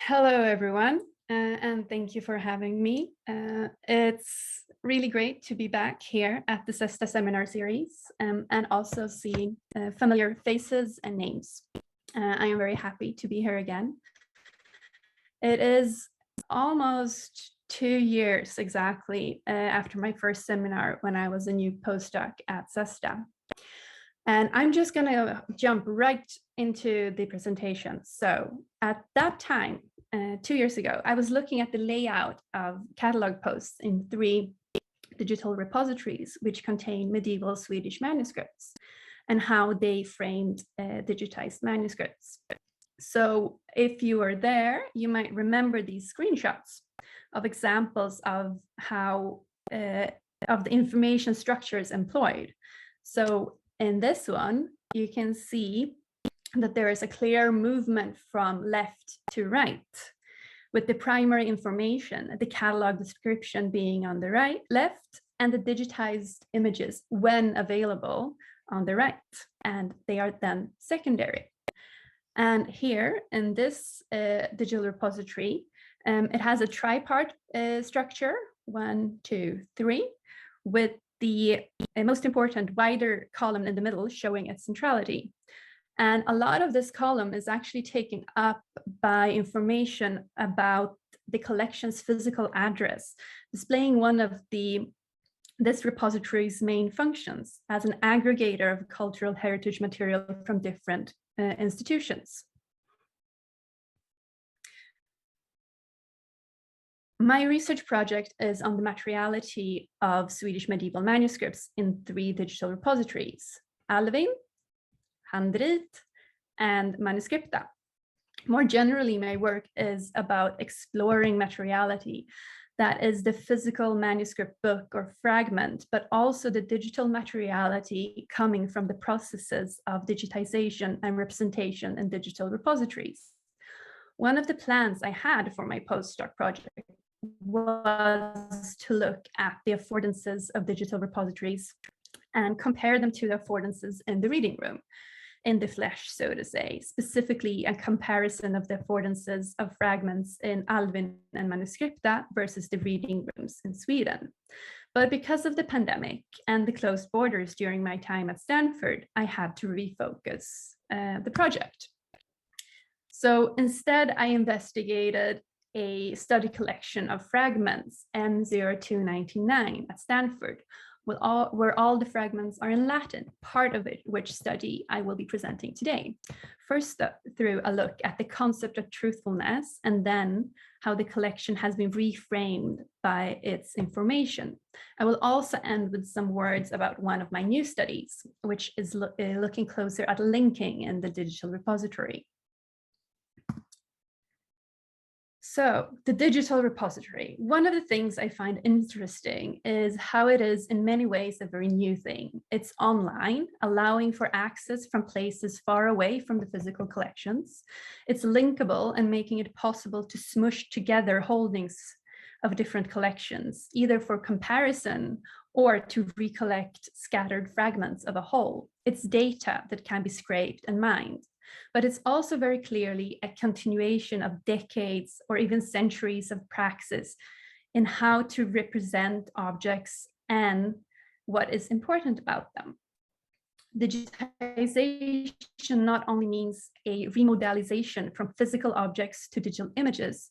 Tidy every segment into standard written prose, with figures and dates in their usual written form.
Hello, everyone, and thank you for having me. It's really great to be back here at the SESTA seminar series and also seeing familiar faces and names. I am very happy to be here again. It is almost 2 years exactly after my first seminar when I was a new postdoc at SESTA. And I'm just going to jump right into the presentation. So at that time, 2 years ago, I was looking at the layout of catalog posts in 3 digital repositories, which contain medieval Swedish manuscripts and how they framed digitized manuscripts. So if you were there, you might remember these screenshots of examples of how of the information structures employed. So in this one, you can see that there is a clear movement from left to right, with the primary information, the catalog description being on the left, and the digitized images, when available, on the right, and they are then secondary. And here in this digital repository, it has a tripart structure, 1, 2, 3, with the most important wider column in the middle showing its centrality. And a lot of this column is actually taken up by information about the collection's physical address, displaying one of this repository's main functions as an aggregator of cultural heritage material from different institutions. My research project is on the materiality of Swedish medieval manuscripts in 3 digital repositories, Alvin, Handrit, and Manuscripta. More generally, my work is about exploring materiality, that is the physical manuscript book or fragment, but also the digital materiality coming from the processes of digitization and representation in digital repositories. One of the plans I had for my postdoc project was to look at the affordances of digital repositories and compare them to the affordances in the reading room, in the flesh, so to say, specifically a comparison of the affordances of fragments in Alvin and Manuscripta versus the reading rooms in Sweden. But because of the pandemic and the closed borders during my time at Stanford, I had to refocus the project. So instead, I investigated a study collection of fragments, M0299 at Stanford, where all the fragments are in Latin, part of it, which study I will be presenting today. First, through a look at the concept of truthfulness, and then how the collection has been reframed by its information. I will also end with some words about one of my new studies, which is looking closer at linking in the digital repository. So the digital repository, one of the things I find interesting is how it is in many ways a very new thing. It's online, allowing for access from places far away from the physical collections. It's linkable and making it possible to smush together holdings of different collections, either for comparison or to recollect scattered fragments of a whole. It's data that can be scraped and mined. But it's also very clearly a continuation of decades or even centuries of praxis in how to represent objects and what is important about them. Digitization not only means a remodalization from physical objects to digital images,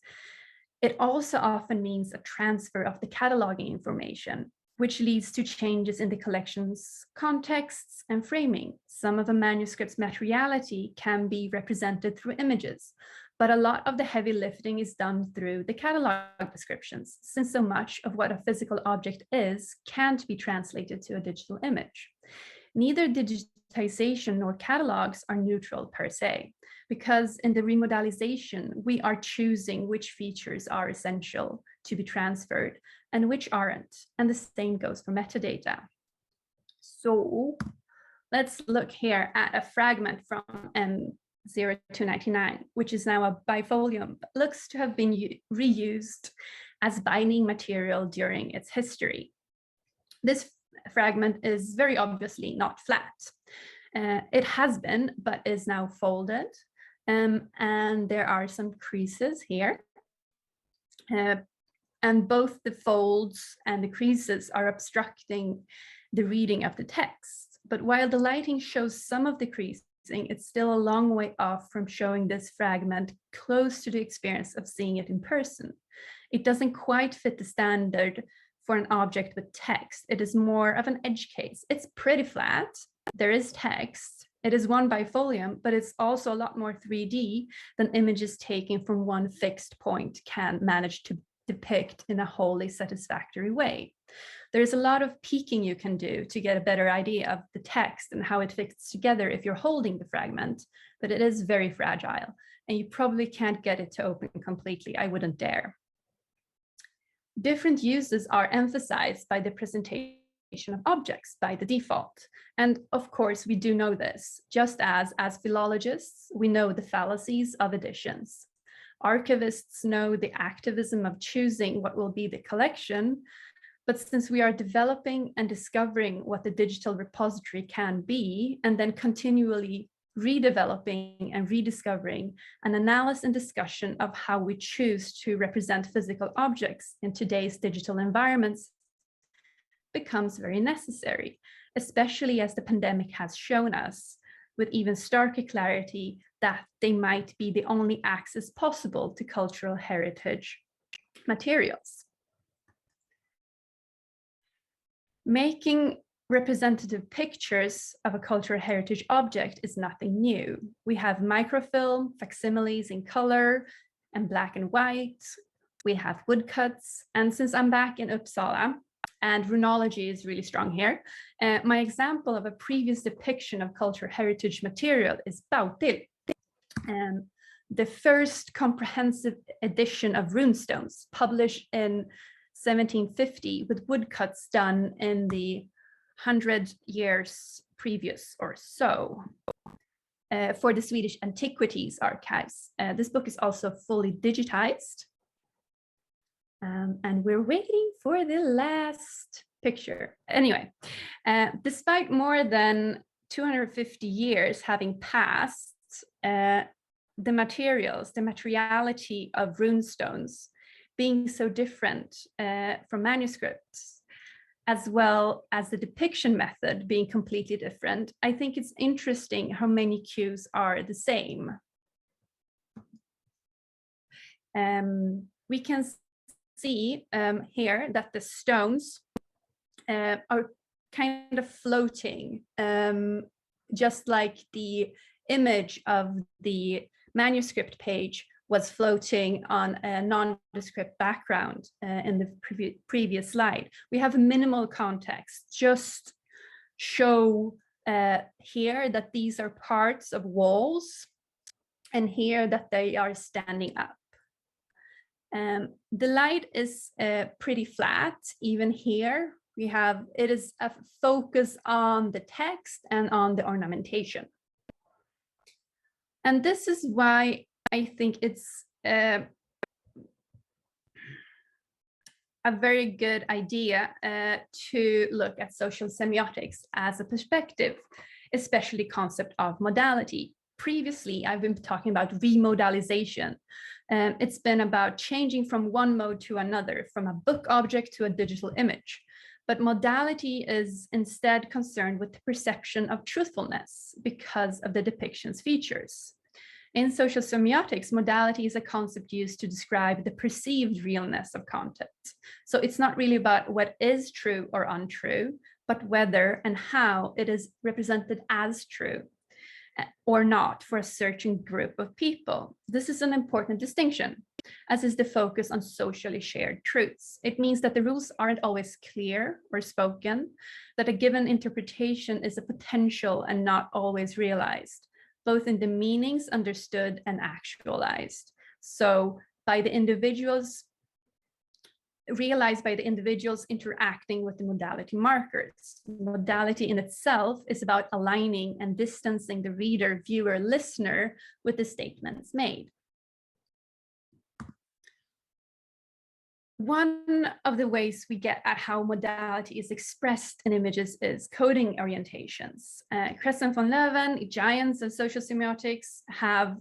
it also often means a transfer of the cataloging information, which leads to changes in the collection's contexts and framing. Some of a manuscript's materiality can be represented through images, but a lot of the heavy lifting is done through the catalog descriptions, since so much of what a physical object is can't be translated to a digital image. Neither digitization nor catalogs are neutral per se, because in the remodalization, we are choosing which features are essential to be transferred and which aren't, and the same goes for metadata. So let's look here at a fragment from M0299, which is now a bifolium, but looks to have been reused as binding material during its history. This fragment is very obviously not flat. It has been, but is now folded. And there are some creases here. And both the folds and the creases are obstructing the reading of the text. But while the lighting shows some of the creasing, it's still a long way off from showing this fragment close to the experience of seeing it in person. It doesn't quite fit the standard for an object with text. It is more of an edge case. It's pretty flat. There is text. It is one bifolium, but it's also a lot more 3D than images taken from one fixed point can manage to depict in a wholly satisfactory way. There's a lot of peeking you can do to get a better idea of the text and how it fits together if you're holding the fragment, but it is very fragile, and you probably can't get it to open completely. I wouldn't dare. Different uses are emphasized by the presentation of objects by the default. And of course, we do know this, just as philologists, we know the fallacies of editions. Archivists know the activism of choosing what will be the collection, but since we are developing and discovering what the digital repository can be, and then continually redeveloping and rediscovering, an analysis and discussion of how we choose to represent physical objects in today's digital environments becomes very necessary, especially as the pandemic has shown us with even starker clarity that they might be the only access possible to cultural heritage materials. Making representative pictures of a cultural heritage object is nothing new. We have microfilm, facsimiles in color and black and white. We have woodcuts. And since I'm back in Uppsala, and runology is really strong here, my example of a previous depiction of cultural heritage material is Bautil, the first comprehensive edition of Runestones, published in 1750 with woodcuts done in the 100 years previous or so for the Swedish Antiquities Archives. This book is also fully digitized. And we're waiting for the last picture. Anyway, despite more than 250 years having passed, the materiality of runestones being so different from manuscripts, as well as the depiction method being completely different, I think it's interesting how many cues are the same. We can see here that the stones are kind of floating, just like the image of the manuscript page was floating on a nondescript background in the previous slide. We have minimal context, just show here that these are parts of walls, and here that they are standing up. The light is pretty flat. Even here, it is a focus on the text and on the ornamentation. And this is why I think it's a very good idea to look at social semiotics as a perspective, especially concept of modality. Previously, I've been talking about remodalization. It's been about changing from one mode to another, from a book object to a digital image. But modality is instead concerned with the perception of truthfulness because of the depiction's features. In social semiotics, modality is a concept used to describe the perceived realness of content. So it's not really about what is true or untrue, but whether and how it is represented as true or not for a certain group of people. This is an important distinction, as is the focus on socially shared truths. It means that the rules aren't always clear or spoken, that a given interpretation is a potential and not always realized, both in the meanings understood and actualized. So by the individuals, realized by the individuals interacting with the modality markers. Modality in itself is about aligning and distancing the reader, viewer, listener with the statements made. One of the ways we get at how modality is expressed in images is coding orientations. Kresen von Leuven, giants of social semiotics, have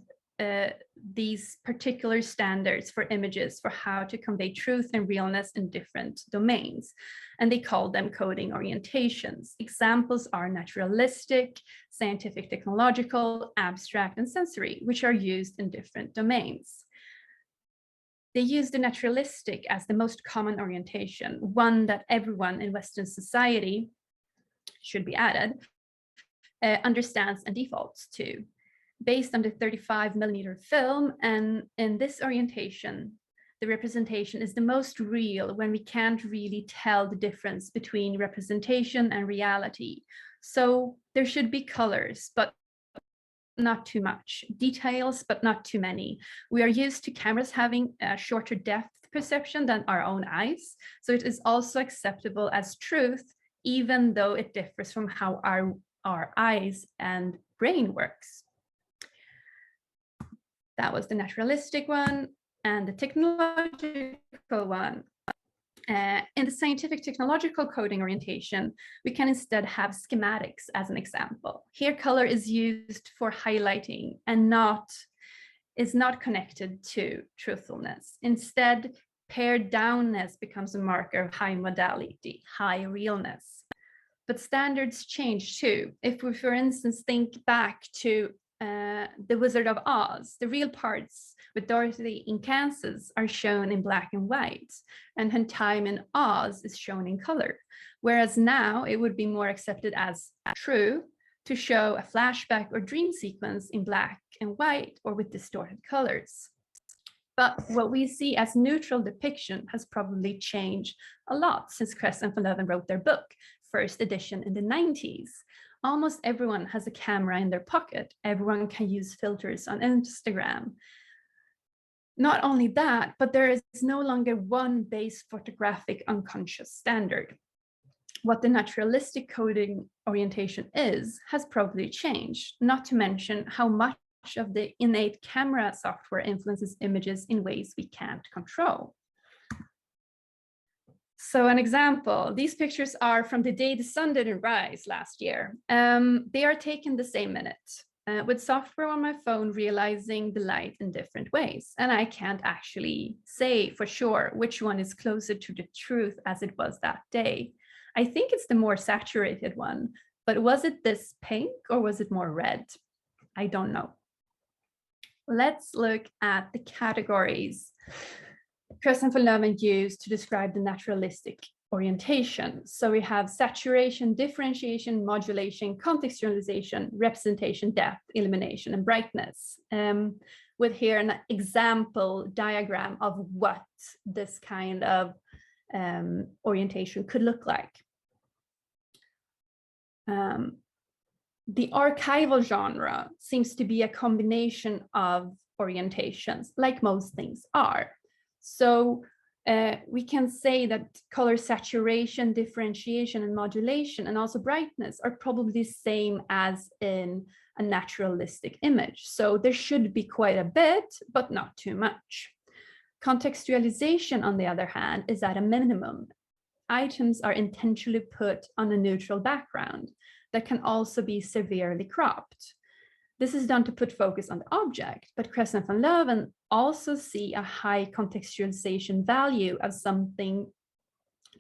these particular standards for images for how to convey truth and realness in different domains. And they call them coding orientations. Examples are naturalistic, scientific, technological, abstract, and sensory, which are used in different domains. They use the naturalistic as the most common orientation, one that everyone in Western society, should be added, understands and defaults to, based on the 35mm film. And in this orientation, the representation is the most real when we can't really tell the difference between representation and reality. So there should be colors, but not too much, details, but not too many. We are used to cameras having a shorter depth perception than our own eyes. So it is also acceptable as truth, even though it differs from how our eyes and brain works. That was the naturalistic one. And the technological one. In the scientific technological coding orientation, we can instead have schematics as an example. Here, color is used for highlighting and is not connected to truthfulness. Instead, pared downness becomes a marker of high modality, high realness. But standards change too. If we, for instance, think back to The Wizard of Oz, the real parts with Dorothy in Kansas are shown in black and white, and her time in Oz is shown in color. Whereas now it would be more accepted as true to show a flashback or dream sequence in black and white or with distorted colors. But what we see as neutral depiction has probably changed a lot since Kress and van Leeuwen wrote their book, first edition in the 90s. Almost everyone has a camera in their pocket. Everyone can use filters on Instagram. Not only that, but there is no longer one base photographic unconscious standard. What the naturalistic coding orientation has probably changed, not to mention how much of the innate camera software influences images in ways we can't control. So an example, these pictures are from the day the sun didn't rise last year. They are taken the same minute with software on my phone realizing the light in different ways. And I can't actually say for sure which one is closer to the truth as it was that day. I think it's the more saturated one, but was it this pink or was it more red? I don't know. Let's look at the categories Kress and van Leeuwen used to describe the naturalistic orientation. So we have saturation, differentiation, modulation, contextualization, representation, depth, illumination, and brightness. With here an example diagram of what this kind of orientation could look like. The archival genre seems to be a combination of orientations, like most things are. So we can say that color saturation, differentiation, and modulation, and also brightness are probably the same as in a naturalistic image. So there should be quite a bit, but not too much. Contextualization, on the other hand, is at a minimum. Items are intentionally put on a neutral background that can also be severely cropped. This is done to put focus on the object, but Kress and van Leeuwen also see a high contextualization value of something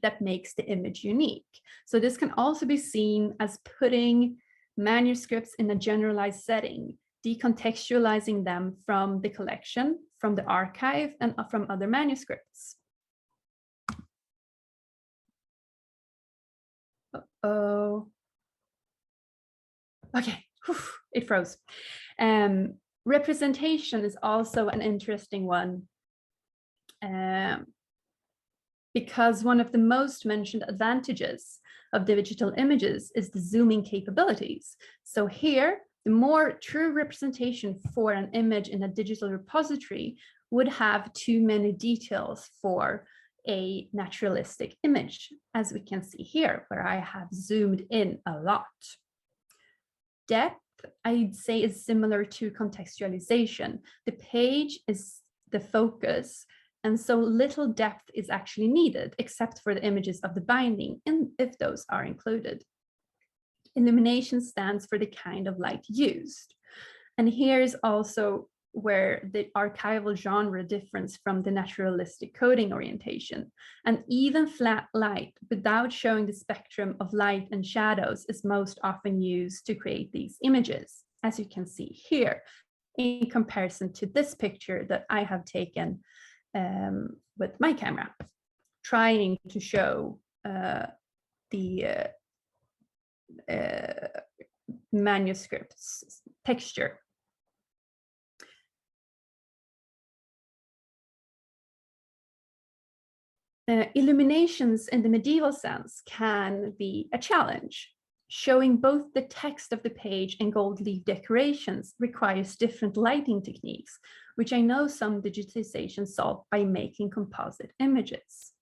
that makes the image unique. So this can also be seen as putting manuscripts in a generalized setting, decontextualizing them from the collection, from the archive, and from other manuscripts. Uh-oh. Okay. It froze. Representation is also an interesting one because one of the most mentioned advantages of digital images is the zooming capabilities. So here, the more true representation for an image in a digital repository would have too many details for a naturalistic image, as we can see here, where I have zoomed in a lot. Depth, I'd say, is similar to contextualization. The page is the focus, and so little depth is actually needed, except for the images of the binding, and if those are included. Illumination stands for the kind of light used. And here is also where the archival genre differs from the naturalistic coding orientation. And even flat light without showing the spectrum of light and shadows is most often used to create these images, as you can see here, in comparison to this picture that I have taken with my camera, trying to show the manuscript's texture. Illuminations in the medieval sense can be a challenge. Showing both the text of the page and gold leaf decorations requires different lighting techniques, which I know some digitization solve by making composite images.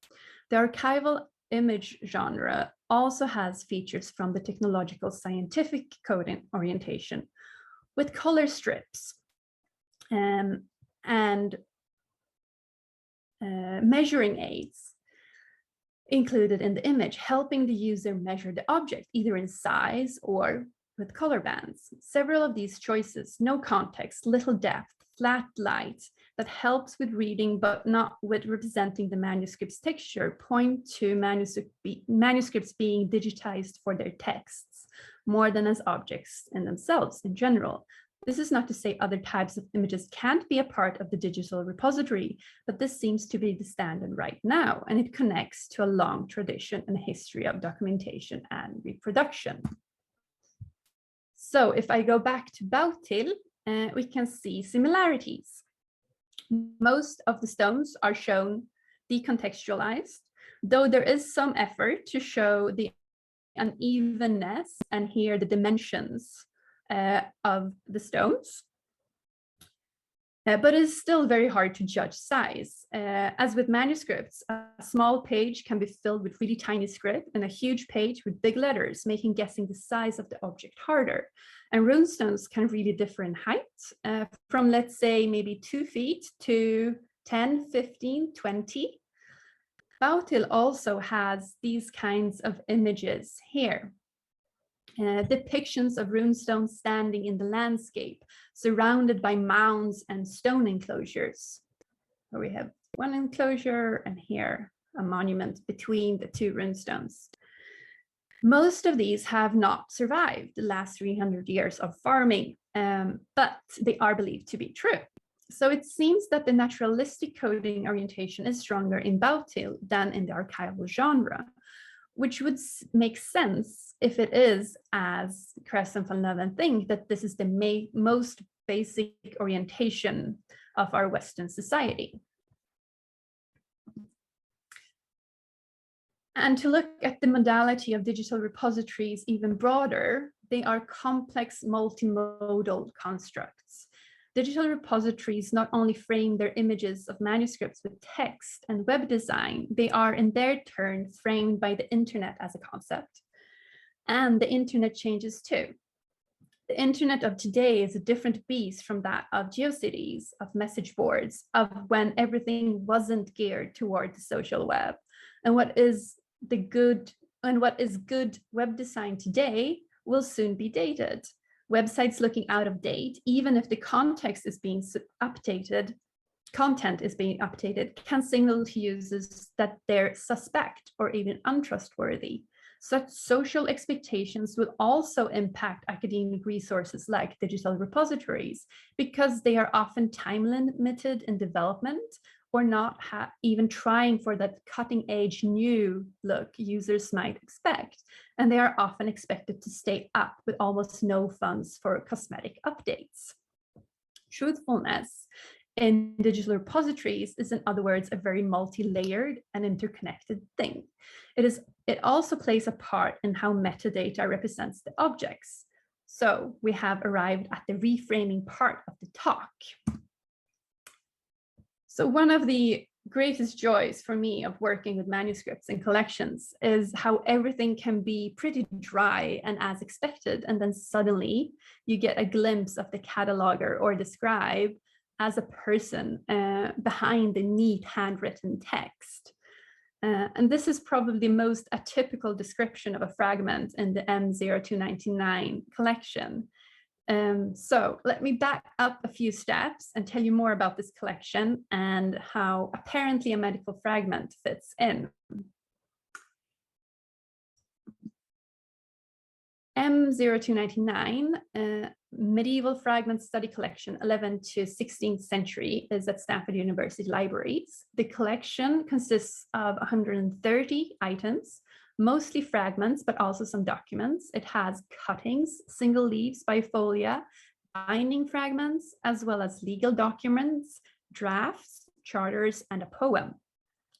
The archival image genre also has features from the technological scientific coding orientation, with color strips and measuring aids included in the image, helping the user measure the object, either in size or with color bands. Several of these choices, no context, little depth, flat light, that helps with reading but not with representing the manuscript's texture, point to manuscripts being digitized for their texts, more than as objects in themselves in general. This is not to say other types of images can't be a part of the digital repository, but this seems to be the standard right now, and it connects to a long tradition and history of documentation and reproduction. So if I go back to Bautil, we can see similarities. Most of the stones are shown decontextualized, though there is some effort to show the unevenness and here the dimensions of the stones, but it's still very hard to judge size. As with manuscripts, a small page can be filled with really tiny script and a huge page with big letters, making guessing the size of the object harder. And runestones can really differ in height, from let's say maybe 2 feet to 10, 15, 20. Bautil also has these kinds of images here. Depictions of runestones standing in the landscape, surrounded by mounds and stone enclosures. Where we have one enclosure and here a monument between the two runestones. Most of these have not survived the last 300 years of farming, but they are believed to be true. So it seems that the naturalistic coding orientation is stronger in Bautil than in the archival genre, which would make sense if it is, as Kress and van Leeuwen think, that this is the most basic orientation of our Western society. And to look at the modality of digital repositories even broader, they are complex multimodal constructs. Digital repositories not only frame their images of manuscripts with text and web design, they are in their turn framed by the internet as a concept. And the internet changes too. The internet of today is a different beast from that of GeoCities, of message boards, of when everything wasn't geared toward the social web. And what is good web design today will soon be dated. Websites looking out of date, even if the content is being updated, can signal to users that they're suspect or even untrustworthy. Such social expectations will also impact academic resources like digital repositories, because they are often time limited in development or not even trying for that cutting edge new look users might expect. And they are often expected to stay up with almost no funds for cosmetic updates. Truthfulness in digital repositories is, in other words, a very multi-layered and interconnected thing. It also plays a part in how metadata represents the objects. So we have arrived at the reframing part of the talk. So one of the greatest joys for me of working with manuscripts and collections is how everything can be pretty dry and as expected, and then suddenly you get a glimpse of the cataloger or the scribe as a person behind the neat handwritten text. And this is probably the most atypical description of a fragment in the M0299 collection. So let me back up a few steps and tell you more about this collection and how apparently a medical fragment fits in. M0299, Medieval Fragments Study Collection, 11th to 16th century, is at Stanford University Libraries. The collection consists of 130 items, mostly fragments, but also some documents. It has cuttings, single leaves, bifolia, binding fragments, as well as legal documents, drafts, charters, and a poem.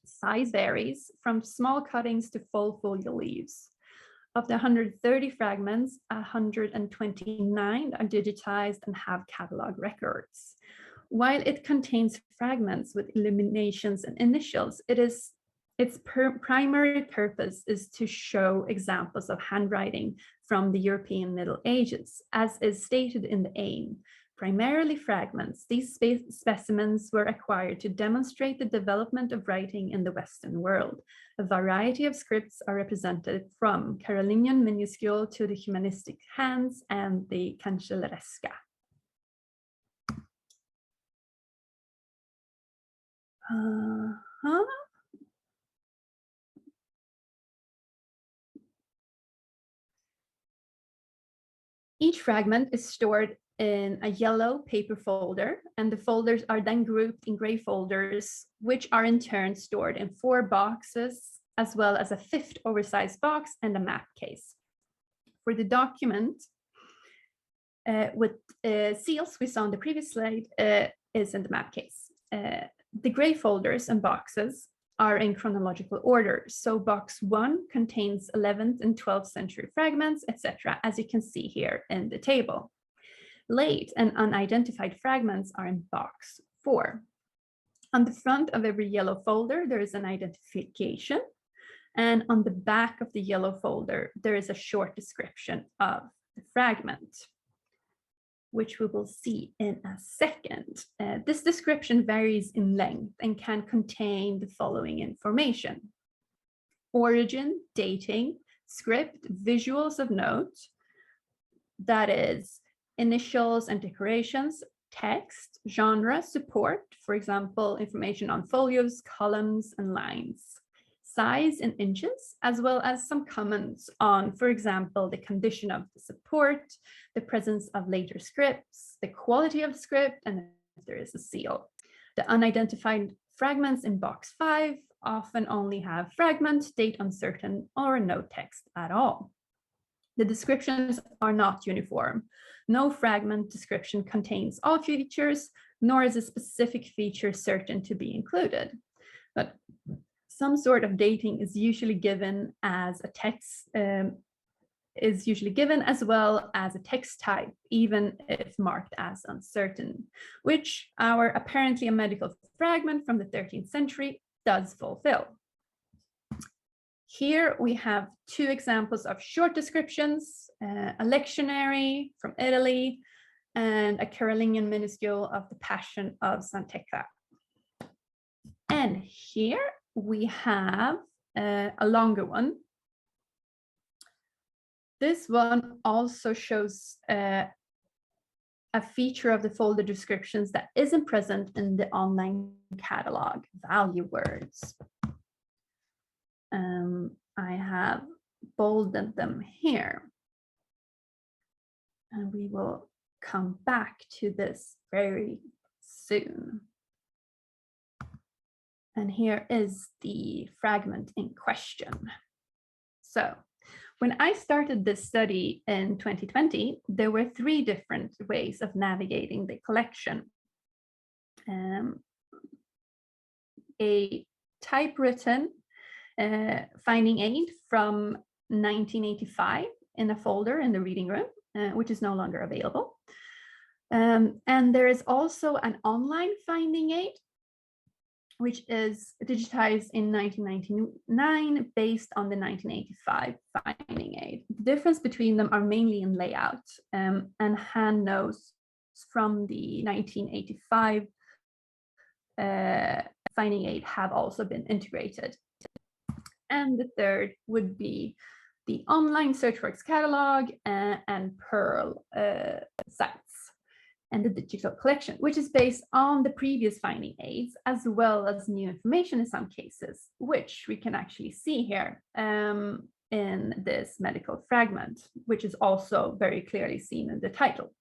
Size varies from small cuttings to full folio leaves. Of the 130 fragments, 129 are digitized and have catalog records. While it contains fragments with illuminations and initials, its primary purpose is to show examples of handwriting from the European Middle Ages, as is stated in the aim. Primarily fragments, these specimens were acquired to demonstrate the development of writing in the Western world. A variety of scripts are represented from Carolingian minuscule to the humanistic hands and the cancelleresca. Each fragment is stored in a yellow paper folder, and the folders are then grouped in gray folders, which are in turn stored in 4 boxes, as well as a 5th oversized box and a map case. For the document with seals we saw on the previous slide is in the map case. The gray folders and boxes are in chronological order. So box 1 contains 11th and 12th century fragments, etc., as you can see here in the table. Late and unidentified fragments are in box 4. On the front of every yellow folder, there is an identification. And on the back of the yellow folder, there is a short description of the fragment, which we will see in a second. This description varies in length and can contain the following information: origin, dating, script, visuals of note, that is, initials and decorations, text, genre, support, for example, information on folios, columns, and lines, size in inches, as well as some comments on, for example, the condition of the support, the presence of later scripts, the quality of script, and if there is a seal. The unidentified fragments in box 5 often only have fragment, date uncertain, or no text at all. The descriptions are not uniform. No fragment description contains all features, nor is a specific feature certain to be included. But some sort of dating is usually given as a text, as well as a text type, even if marked as uncertain, which our apparently a medical fragment from the 13th century does fulfill. Here we have 2 examples of short descriptions, a lectionary from Italy and a Carolingian minuscule of the Passion of Sant'Ecla. And here we have a longer one. This one also shows a feature of the folder descriptions that isn't present in the online catalog, value words. I have bolded them here. And we will come back to this very soon. And here is the fragment in question. So when I started this study in 2020, there were 3 different ways of navigating the collection. A typewritten finding aid from 1985 in a folder in the reading room, which is no longer available. And there is also an online finding aid, which is digitized in 1999 based on the 1985 finding aid. The difference between them are mainly in layout, and hand notes from the 1985 finding aid have also been integrated. And the third would be the online SearchWorks catalog and Pearl sites, and the digital collection, which is based on the previous finding aids, as well as new information in some cases, which we can actually see here in this medical fragment, which is also very clearly seen in the title.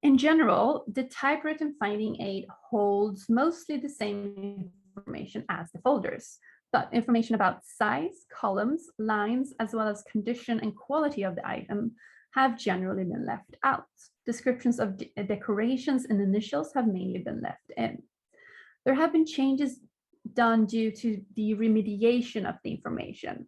In general, the typewritten finding aid holds mostly the same information as the folders, but information about size, columns, lines, as well as condition and quality of the item have generally been left out. Descriptions of decorations and initials have mainly been left in. There have been changes done due to the remediation of the information.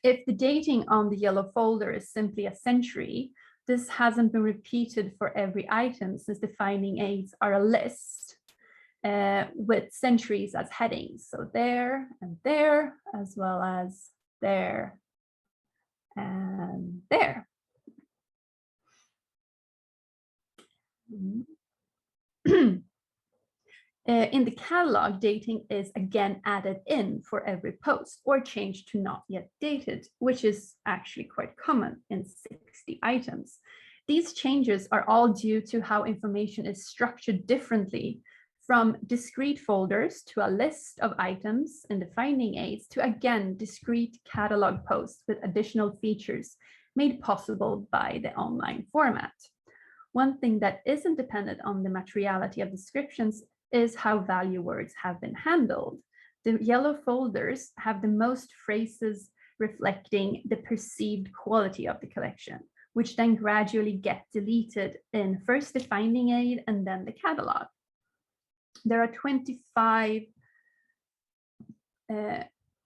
If the dating on the yellow folder is simply a century, this hasn't been repeated for every item, since the finding aids are a list with centuries as headings. So there and there, as well as there and there. In the catalog, dating is again added in for every post or changed to not yet dated, which is actually quite common in 60 items. These changes are all due to how information is structured differently, from discrete folders to a list of items in the finding aids to, again, discrete catalog posts with additional features made possible by the online format. One thing that isn't dependent on the materiality of descriptions is how value words have been handled. The yellow folders have the most phrases reflecting the perceived quality of the collection, which then gradually get deleted in first the finding aid and then the catalog. There are 25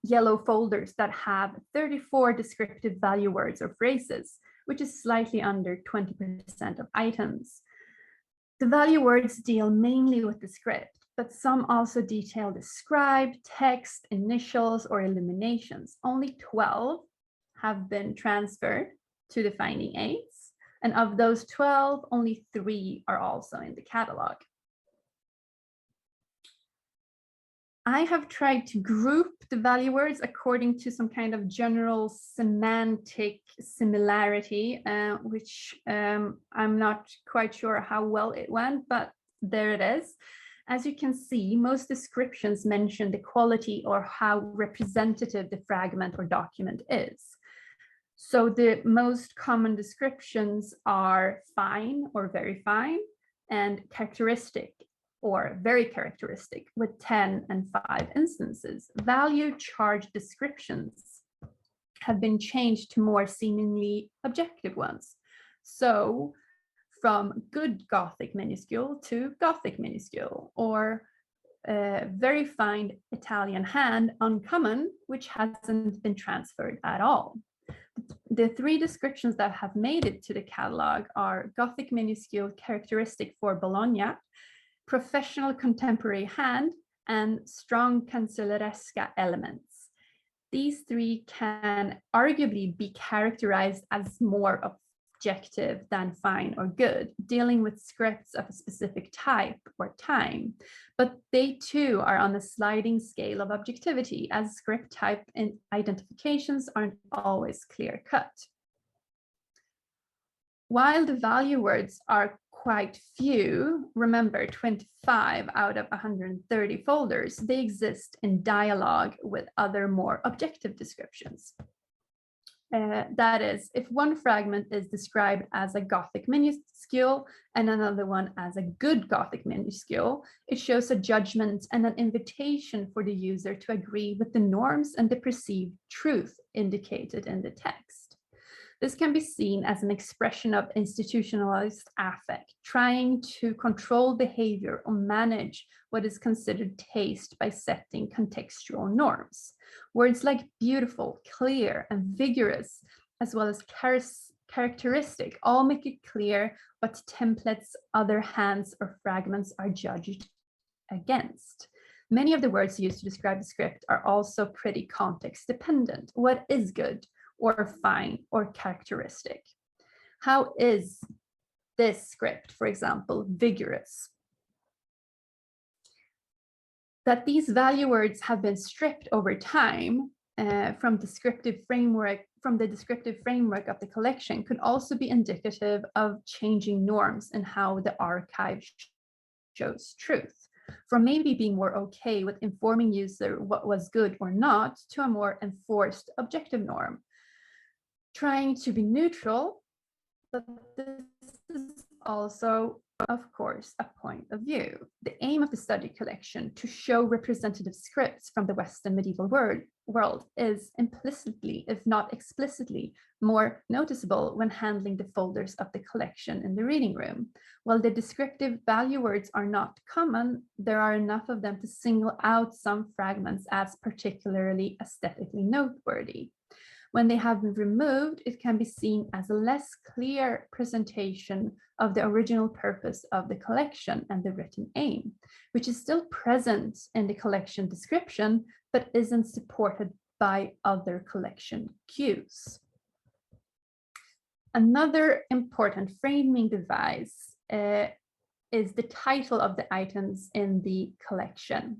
yellow folders that have 34 descriptive value words or phrases, which is slightly under 20% of items. The value words deal mainly with the script, but some also detail the scribe, text, initials, or illuminations. Only 12 have been transferred to the finding aids, and of those 12, only 3 are also in the catalog. I have tried to group the value words according to some kind of general semantic similarity, which I'm not quite sure how well it went, but there it is. As you can see, most descriptions mention the quality or how representative the fragment or document is. So the most common descriptions are fine or very fine, and characteristic or very characteristic, with 10 and 5 instances. Value charge descriptions have been changed to more seemingly objective ones. So from good Gothic minuscule to Gothic minuscule, or very fine Italian hand, uncommon, which hasn't been transferred at all. The 3 descriptions that have made it to the catalog are Gothic minuscule, characteristic for Bologna, professional contemporary hand, and strong cancelleresca elements. These 3 can arguably be characterized as more objective than fine or good, dealing with scripts of a specific type or time, but they too are on a sliding scale of objectivity, as script type and identifications aren't always clear-cut. While the value words are quite few, remember 25 out of 130 folders, they exist in dialogue with other more objective descriptions. That is, if one fragment is described as a Gothic minuscule and another one as a good Gothic minuscule, it shows a judgment and an invitation for the user to agree with the norms and the perceived truth indicated in the text. This can be seen as an expression of institutionalized affect, trying to control behavior or manage what is considered taste by setting contextual norms. Words like beautiful, clear, and vigorous, as well as characteristic, all make it clear what templates other hands or fragments are judged against. Many of the words used to describe the script are also pretty context dependent. What is good, or fine, or characteristic? How is this script, for example, vigorous? That these value words have been stripped over time from the descriptive framework of the collection could also be indicative of changing norms in how the archive shows truth, from maybe being more okay with informing user what was good or not to a more enforced objective norm. Trying to be neutral, but this is also, of course, a point of view. The aim of the study collection to show representative scripts from the Western medieval world is implicitly, if not explicitly, more noticeable when handling the folders of the collection in the reading room. While the descriptive value words are not common, there are enough of them to single out some fragments as particularly aesthetically noteworthy. When they have been removed, it can be seen as a less clear presentation of the original purpose of the collection and the written aim, which is still present in the collection description, but isn't supported by other collection cues. Another important framing device is the title of the items in the collection.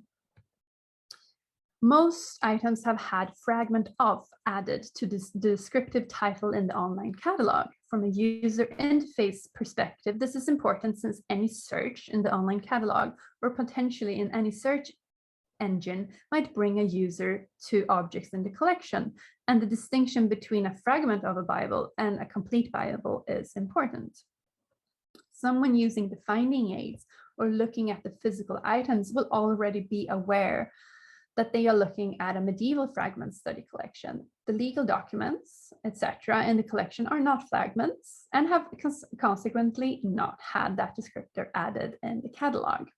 Most items have had fragment of added to this descriptive title in the online catalog. From a user interface perspective, this is important since any search in the online catalog or potentially in any search engine might bring a user to objects in the collection. And the distinction between a fragment of a Bible and a complete Bible is important. Someone using the finding aids or looking at the physical items will already be aware that they are looking at a medieval fragment study collection. The legal documents, etc., in the collection are not fragments and have consequently not had that descriptor added in the catalog.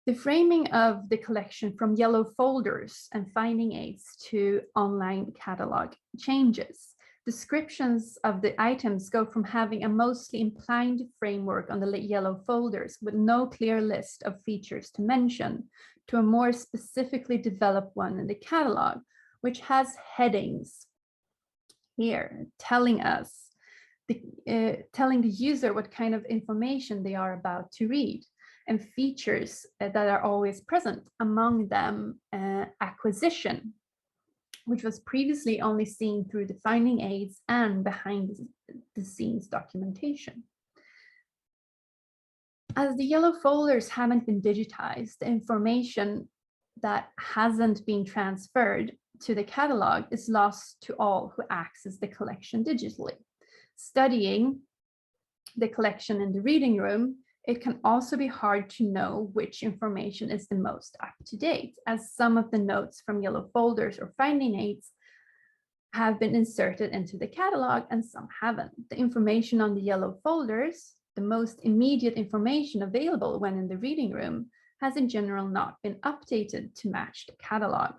The framing of the collection from yellow folders and finding aids to online catalog changes. Descriptions of the items go from having a mostly implied framework on the yellow folders with no clear list of features to mention to a more specifically developed one in the catalog, which has headings here telling the user what kind of information they are about to read, and features that are always present, among them acquisition, which was previously only seen through the finding aids and behind the scenes documentation. As the yellow folders haven't been digitized, the information that hasn't been transferred to the catalog is lost to all who access the collection digitally. Studying the collection in the reading room, it can also be hard to know which information is the most up-to-date, as some of the notes from yellow folders or finding aids have been inserted into the catalog and some haven't. The information on the yellow folders, the most immediate information available when in the reading room, has in general not been updated to match the catalog.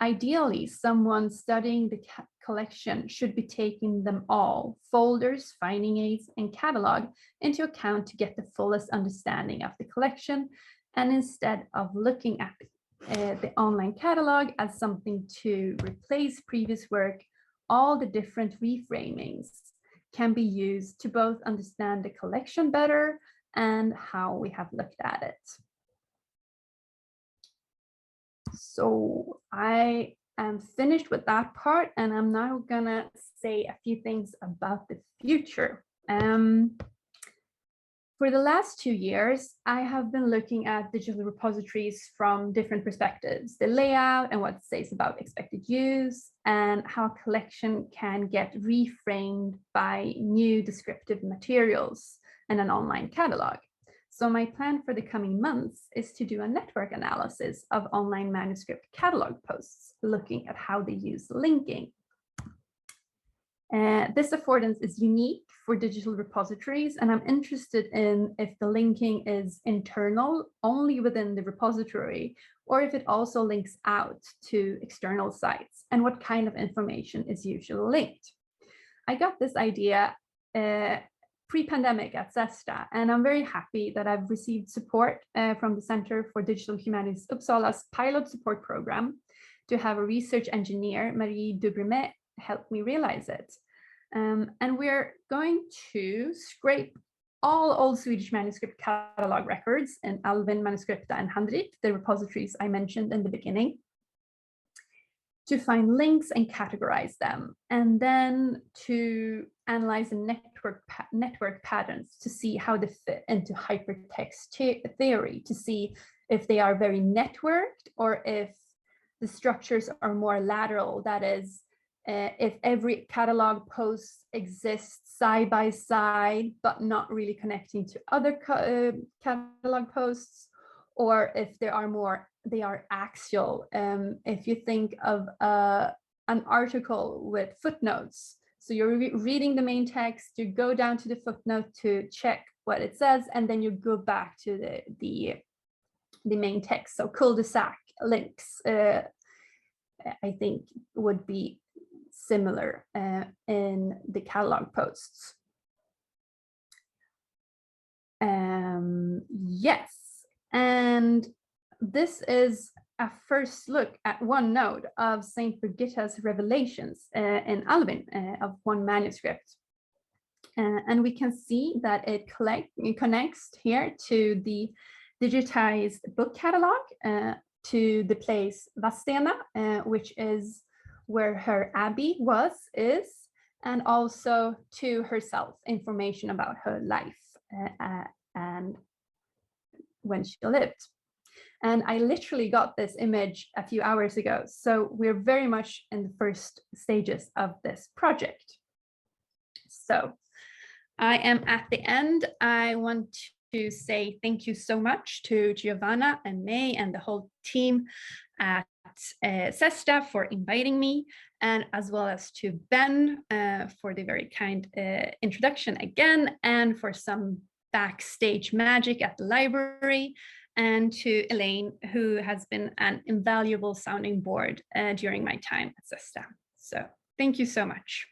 Ideally, someone studying the collection should be taking them all, folders, finding aids, and catalog, into account to get the fullest understanding of the collection, and instead of looking at the online catalog as something to replace previous work, all the different reframings can be used to both understand the collection better and how we have looked at it. So I am finished with that part, and I'm now gonna say a few things about the future. For the last 2 years, I have been looking at digital repositories from different perspectives, the layout and what it says about expected use, and how a collection can get reframed by new descriptive materials and an online catalog. So my plan for the coming months is to do a network analysis of online manuscript catalog posts, looking at how they use linking. This affordance is unique for digital repositories, and I'm interested in if the linking is internal only within the repository, or if it also links out to external sites, and what kind of information is usually linked. I got this idea pre-pandemic at CESTA, and I'm very happy that I've received support from the Center for Digital Humanities Uppsala's pilot support program to have a research engineer, Marie Dubrimet, help me realize it. And we're going to scrape all old Swedish manuscript catalog records in Alvin, Manuscripta, and Handrit, the repositories I mentioned in the beginning. to find links and categorize them, and then to analyze the network patterns to see how they fit into hypertext theory, to see if they are very networked or if the structures are more lateral. That is, if every catalog post exists side by side, but not really connecting to other catalog posts, or if they are axial. If you think of an article with footnotes, so you're reading the main text, you go down to the footnote to check what it says, and then you go back to the main text. So cul-de-sac links, I think, would be similar in the catalog posts. Yes, and this is a first look at one node of Saint Brigitta's Revelations in Albin of one manuscript. And we can see that it connects here to the digitized book catalog, to the place Vadstena, which is where her abbey is, and also to herself, information about her life and when she lived. And I literally got this image a few hours ago, so we're very much in the first stages of this project. So I am at the end. I want to say thank you so much to Giovanna and May and the whole team at SESTA for inviting me, and as well as to Ben for the very kind introduction again, and for some backstage magic at the library, and to Elaine, who has been an invaluable sounding board during my time at SESTA. So thank you so much.